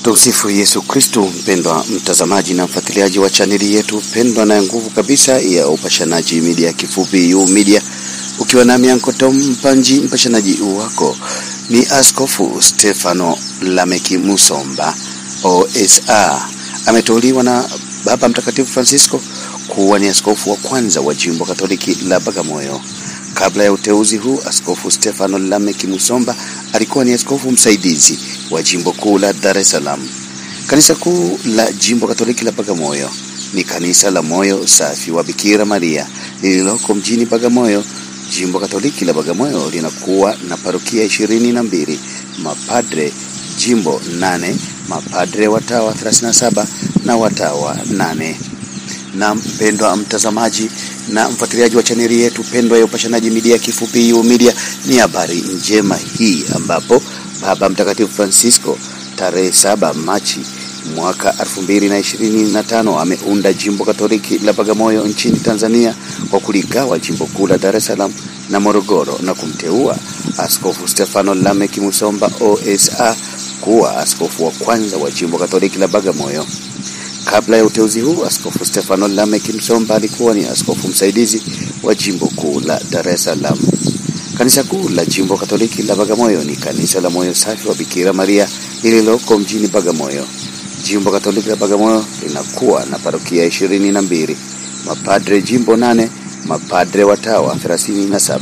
Tumsifu Yesu Kristo. Mpendwa mtazamaji na mfuatiliaji wa chaneli yetu pendwa na nguvu kabisa ya Upashanaji Media, kifupi U-Media, ukiwa nami Uncle Tom Mpanji. Mpashanaji wako ni Askofu Stefano Lameki Musomba OSA. Ameteuliwa na Baba Mtakatifu Francisco kuwa ni askofu wa kwanza wa jimbo Katoliki la Bagamoyo. Kabla ya uteuzi huu, Askofu Stefano Lameki Musomba alikuwa ni askofu msaidizi wa jimbo kuu la Dar es Salaam. Kanisa kuu la jimbo Katoliki la Bagamoyo ni kanisa la Moyo Safi wa Bikira Maria lililoko mjini Bagamoyo. Jimbo Katoliki la Bagamoyo linakuwa na parokia 22, mapadre jimbo 8, mapadre watawa 37 na watawa 8. Na mpendwa mtazamaji na mfuatiliaji wa chaneli yetu pendwa ya Upashanaji Media, kifupi U-Media, ni habari njema hii ambapo Baba Mtakatifu Francisco tarehe 7 Machi mwaka 2025 ameunda jimbo Katoliki la Bagamoyo nchini Tanzania kwa kuligawa jimbo kuu la Dar es Salaam na Morogoro na kumteua Askofu Stefano Lameki Musomba OSA kuwa askofu wa kwanza wa jimbo Katoliki la Bagamoyo. Kabla ya uteuzi huu, Askofu Stefano Lameki Musomba alikuwa ni askofu msaidizi wa jimbo kuu la Dar es Salaam. Kanisa kuu la jimbo Katoliki la Bagamoyo ni kanisa la Moyo Safi wa Bikira Maria lililoko mjini Bagamoyo. Jimbo Katoliki la Bagamoyo linakuwa na parokia 22, mapadre jimbo 8, mapadre watawa 37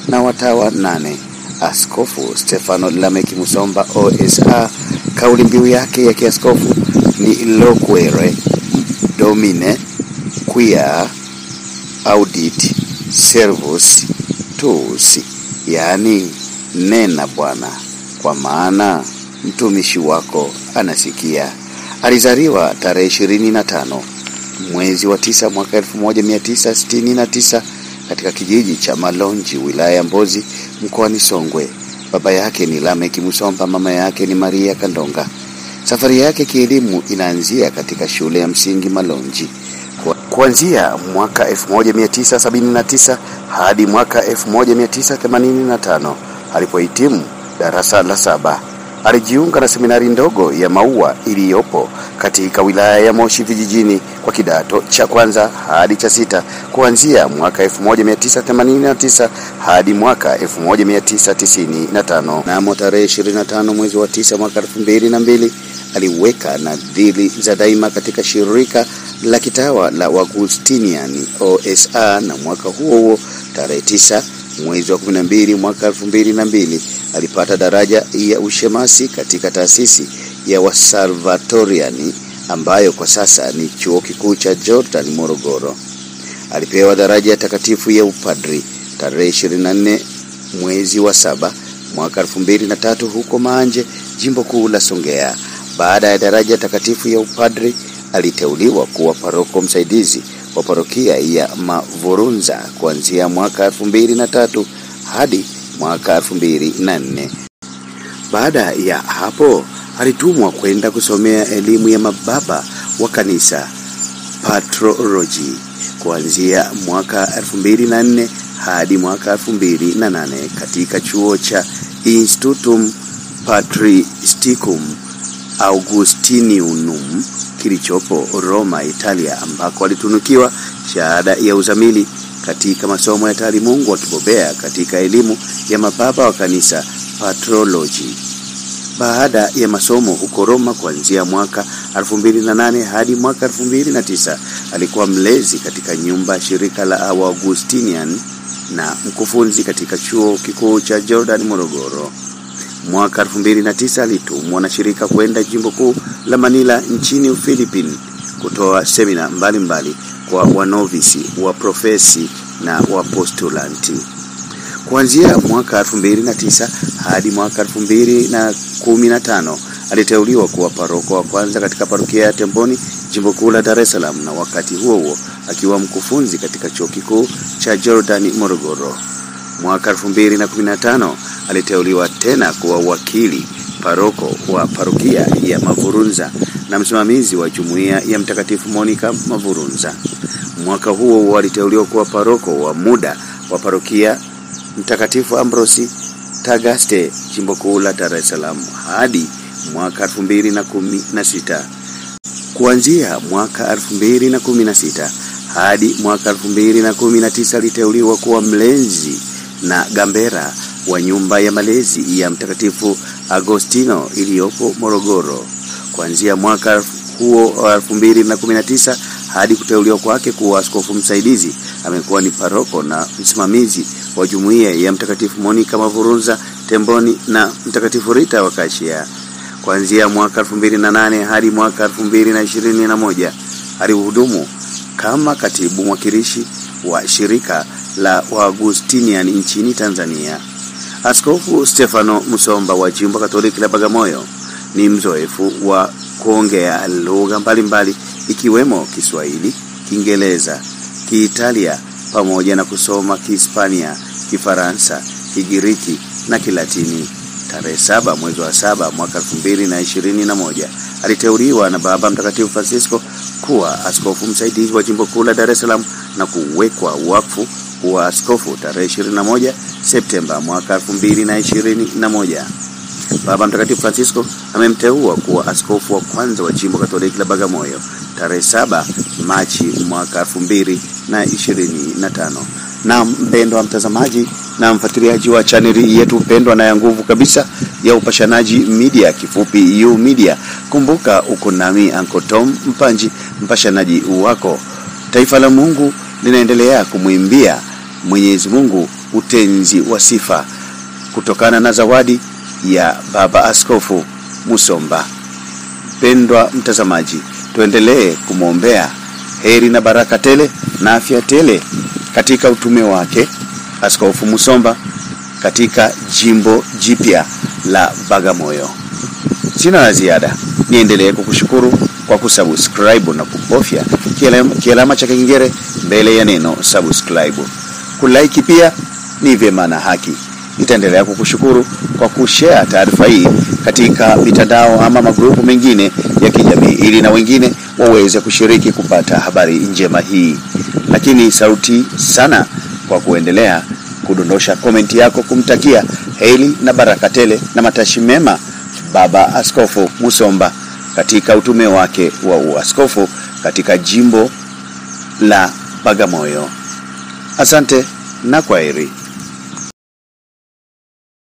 na watawa 8. Askofu Stefano Lameki Musomba OSA, kauli mbiu yake ya kiaskofu ni Loquere Domine Quia Audit Servus Tuus, yani nena Bwana, kwa maana mtumishi wako anasikia. Alizaliwa tarehe 25 mwezi wa 9 mwaka 1969 katika kijiji cha Malonji, wilaya ya Mbozi, mkoani Songwe. Baba yake ni Lameki Musomba, mama yake ni Maria Kandonga. Safari yake kielimu inaanzia katika shule ya msingi Malonji. Kuanzia mwaka 1979 hadi mwaka 1985 alipohitimu darasa la 7, alijiunga na seminari ndogo ya Maua iliyopo katika wilaya ya Moshi vijijini kwa kidato cha kwanza hadi cha 6 kuanzia mwaka 1989 hadi mwaka 1995. Na tarehe 25 mwezi wa 9 mwaka 2002 aliweka nadhiri za daima katika shirika la kitawa la Augustiniani OSA, na mwaka huo tarehe 9 mwezi wa 12 mwaka 2002 alipata daraja ya ushemasi katika taasisi ya Wasalvatoriani ambayo kwa sasa ni chuo kikuu cha Jordan Morogoro. Alipewa daraja ya takatifu ya upadri tarehe 24 mwezi wa 7 mwaka 2003 huko Maanje, jimbo kuu la Songea. Baada ya daraja takatifu ya upadri, aliteuliwa kuwa paroko msaidizi wa parokia ya Mavurunza kuanzia mwaka 2003 hadi mwaka 2004. Baada ya hapo alitumwa kwenda kusomea elimu ya mababa wa kanisa, patrology, kuanzia mwaka 2004 hadi mwaka 2008 katika chuo cha Institutum Patristicum Augustinianum kilichopo Roma, Italia, ambako alitunukiwa shahada ya uzamili katika masomo ya taalimungu, akibobea katika elimu ya mababa wa kanisa, patrology. Baada ya masomo huko Roma kuanzia mwaka 2008 hadi mwaka 2009 alikuwa mlezi katika nyumba ya shirika la Augustinian na mkufunzi katika chuo kikuu cha Jordan Morogoro. Mwaka 2009 alitumwa na shirika kwenda jimbo kuu la Manila nchini Ufilipini kutoa semina mbalimbali kwa wanovisi wa profesi na wapostulanti. Kuanzia mwaka 2009 hadi mwaka 2015 aliteuliwa kuwa paroko wa kwanza katika parokia ya Temboni, jimbo kuu la Dar es Salaam, na wakati huo akiwa mkufunzi katika chuo kikuu cha Jordan Morogoro. Mwaka 2015 aliteuliwa tena kuwa wakili paroko wa parokia ya Mavurunza na msimamizi wa jumuiya ya Mtakatifu Monica Mavurunza. Mwaka huo aliteuliwa kuwa paroko wa muda wa parokia Mtakatifu Ambrosi Tagaste, jimbo kuu la Dar es Salaam, hadi mwaka 2016. Kuanzia mwaka 2016 hadi mwaka 2019 aliteuliwa kuwa mlezi na gambera wa nyumba ya malezi ya Mtakatifu Agostino iliyopo Morogoro. Kuanzia mwaka huo wa 2019 hadi kuteuliwa kwake kuwa askofu msaidizi, amekuwa ni paroko na msimamizi wa jumuiya ya Mtakatifu Monica Mavurunza Temboni na Mtakatifu Rita wa Kashia. Kuanzia mwaka 2008 hadi mwaka 2021 alihudumu kama katibu mwakilishi wa shirika la Waagustinian nchini Tanzania. Askofu Stefano Musomba wa Jimbo Katoliki la Bagamoyo ni mzoefu wa kuongea lugha mbalimbali ikiwemo Kiswahili, Kiingereza, Kiitalia pamoja na kusoma Kihispania, Kifaransa, Kigiriki na Kilatini. Tarehe 7 mwezi wa 7 mwaka 2021 aliteuliwa na Baba Mtakatifu Francisco kuwa askofu msaidizi wa Jimbo Kuu la Dar es Salaam na kuwekwa wakfu wa askofu tarehe 21 Septemba mwaka 2021. Baba Mtakatifu Francisco amemteua kuwa askofu wa kwanza wa Jimbo Katoliki la Bagamoyo tarehe 7 Machi mwaka 2025. Na mpendwa mtazamaji na mfuatiliaji wa chaneli yetu pendwa na ya nguvu kabisa ya Upashanaji Media, kifupi U Media, kumbuka uko nami Uncle Tom Mpanji, mpashanaji wako. Taifa la Mungu linaendelea kumwimbia Mwenyezi Mungu utenzi wa sifa kutokana na zawadi ya Baba Askofu Musomba. Pendwa mtazamaji, tuendelee kumwombea heri na baraka tele na afya tele katika utume wake Askofu Musomba katika jimbo jipya la Bagamoyo. Sina la ziada, niendelee kukushukuru kwa kusubscribe na kubofya kialama cha kengele mbele ya neno subscribe. Kulike pia ni vyema na haki. Nitaendelea kukushukuru kwa kushare taarifa hii katika mitandao ama magrupu mengine ya kijamii ili na wengine waweze kushiriki kupata habari njema hii. Lakini sauti sana kwa kuendelea kudondosha komenti yako kumtakia heri na baraka tele na matashi mema Baba Askofu Musomba katika utume wake wa uaskofu katika jimbo la Bagamoyo. Asante na kwaheri.